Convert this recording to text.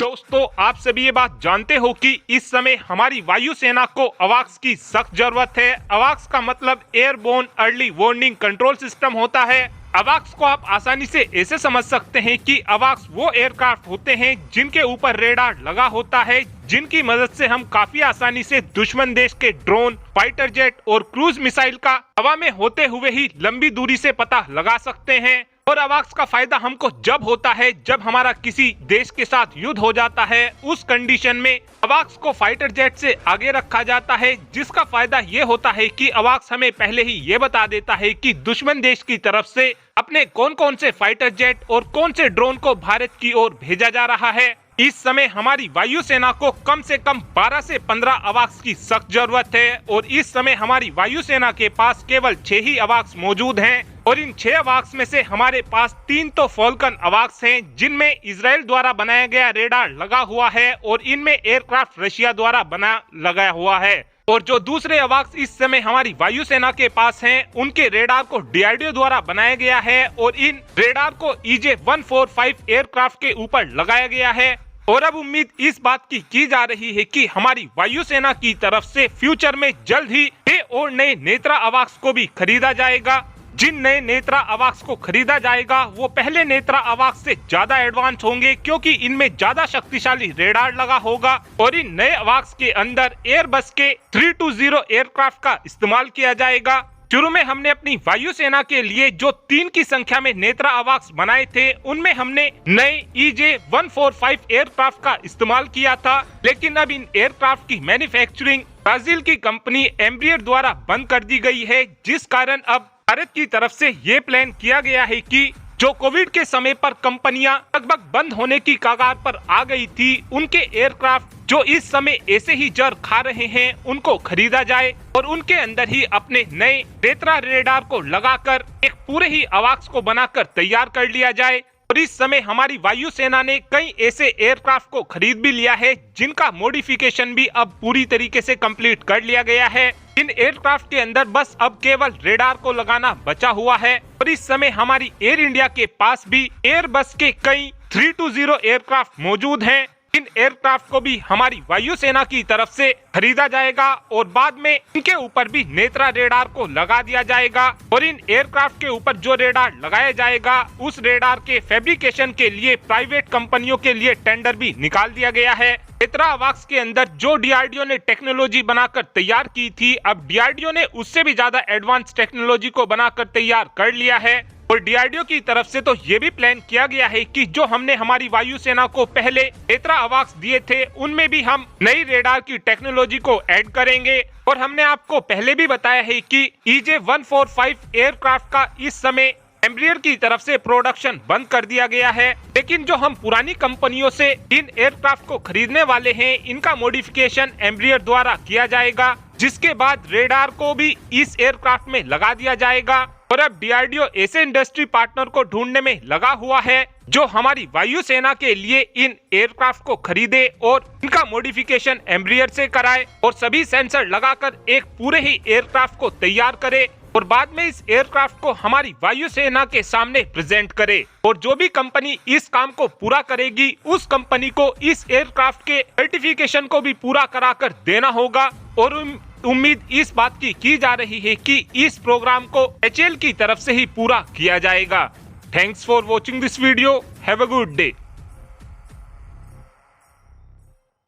दोस्तों, आप सभी ये बात जानते हो कि इस समय हमारी वायुसेना को अवाक्स की सख्त जरूरत है। अवाक्स का मतलब airborne early warning control system होता है। अवाक्स को आप आसानी से ऐसे समझ सकते हैं कि अवाक्स वो एयरक्राफ्ट होते हैं जिनके ऊपर रेडार लगा होता है, जिनकी मदद से हम काफी आसानी से दुश्मन देश के ड्रोन, फाइटर जेट और क्रूज मिसाइल का हवा में होते हुए ही लंबी दूरी से पता लगा सकते हैं। और अवाक्स का फायदा हमको जब होता है जब हमारा किसी देश के साथ युद्ध हो जाता है। उस कंडीशन में अवाक्स को फाइटर जेट से आगे रखा जाता है, जिसका फायदा ये होता है कि अवाक्स हमें पहले ही ये बता देता है कि दुश्मन देश की तरफ से अपने कौन कौन से फाइटर जेट और कौन से ड्रोन को भारत की ओर भेजा जा रहा है। इस समय हमारी वायुसेना को कम से कम 12 से 15 अवाक्स की सख्त जरूरत है और इस समय हमारी वायुसेना के पास केवल 6 ही अवाक्स मौजूद हैं और इन 6 अवाक्स में से हमारे पास 3 तो फॉल्कन अवाक्स हैं, जिनमें इजराइल द्वारा बनाया गया रेडार लगा हुआ है और इनमें एयरक्राफ्ट रशिया द्वारा बना लगा हुआ है। और जो दूसरे अवाक्स इस समय हमारी वायुसेना के पास हैं, उनके रेडार को डीआरडीओ द्वारा बनाया गया है और इन रेडार को EJ-145 एयरक्राफ्ट के ऊपर लगाया गया है। और अब उम्मीद इस बात की जा रही है कि हमारी वायुसेना की तरफ से फ्यूचर में जल्द ही और नए नेत्रा अवाक्स को भी खरीदा जाएगा। जिन नए नेत्रा अवाक्स को खरीदा जाएगा वो पहले नेत्रा अवाक्स से ज्यादा एडवांस होंगे, क्योंकि इनमें ज्यादा शक्तिशाली रेडार लगा होगा और इन नए अवाक्स के अंदर एयरबस के 320 एयरक्राफ्ट का इस्तेमाल किया जाएगा। शुरू में हमने अपनी वायुसेना के लिए जो 3 की संख्या में नेत्रा अवाक्स बनाए थे, उनमें हमने नए EJ-145 एयरक्राफ्ट का इस्तेमाल किया था, लेकिन अब इन एयरक्राफ्ट की मैन्युफैक्चरिंग ब्राजील की कंपनी एम्ब्रियर द्वारा बंद कर दी गई है, जिस कारण अब भारत की तरफ से ये प्लान किया गया है कि जो कोविड के समय पर कंपनियां लगभग बंद होने की कगार पर आ गई थी, उनके एयरक्राफ्ट जो इस समय ऐसे ही जर खा रहे हैं, उनको खरीदा जाए और उनके अंदर ही अपने नए नेत्रा रेडार को लगाकर एक पूरे ही अवाक्स को बनाकर तैयार कर लिया जाए। और इस समय हमारी वायुसेना ने कई ऐसे एयरक्राफ्ट को खरीद भी लिया है, जिनका मॉडिफिकेशन भी अब पूरी तरीके से कंप्लीट कर लिया गया है। इन एयरक्राफ्ट के अंदर बस अब केवल रेडार को लगाना बचा हुआ है और इस समय हमारी एयर इंडिया के पास भी एयरबस के कई 320 एयरक्राफ्ट मौजूद हैं। इन एयरक्राफ्ट को भी हमारी वायुसेना की तरफ से खरीदा जाएगा और बाद में इनके ऊपर भी नेत्रा रेडार को लगा दिया जाएगा और इन एयरक्राफ्ट के ऊपर जो रेडार लगाया जाएगा, उस रेडार के फैब्रिकेशन के लिए प्राइवेट कंपनियों के लिए टेंडर भी निकाल दिया गया है। नेत्रा अवाक्स के अंदर जो डीआरडीओ ने टेक्नोलॉजी बनाकर तैयार की थी, अब डीआरडीओ ने उससे भी ज्यादा एडवांस टेक्नोलॉजी को बनाकर तैयार कर लिया है। और डीआरडीओ की तरफ से तो ये भी प्लान किया गया है कि जो हमने हमारी वायुसेना को पहले नेत्रा अवाक्स दिए थे, उनमें भी हम नई रेडार की टेक्नोलॉजी को ऐड करेंगे। और हमने आपको पहले भी बताया है कि EJ-145 एयरक्राफ्ट का इस समय एम्ब्रियर की तरफ से प्रोडक्शन बंद कर दिया गया है, लेकिन जो हम पुरानी कंपनियों से इन एयरक्राफ्ट को खरीदने वाले हैं, इनका मॉडिफिकेशन एम्ब्रियर द्वारा किया जाएगा, जिसके बाद रेडार को भी इस एयरक्राफ्ट में लगा दिया जाएगा। और अब डीआरडीओ ऐसे इंडस्ट्री पार्टनर को ढूंढने में लगा हुआ है जो हमारी वायुसेना के लिए इन एयरक्राफ्ट को खरीदे और इनका मॉडिफिकेशन एम्ब्रियर से कराए और सभी सेंसर लगाकर एक पूरे ही एयरक्राफ्ट को तैयार करे और बाद में इस एयरक्राफ्ट को हमारी वायुसेना के सामने प्रेजेंट करे। और जो भी कंपनी इस काम को पूरा करेगी, उस कंपनी को इस एयरक्राफ्ट के सर्टिफिकेशन को भी पूरा कराकर देना होगा। और उम्मीद इस बात की जा रही है कि इस प्रोग्राम को HAL की तरफ से ही पूरा किया जाएगा। Thanks for watching this video. Have a good day.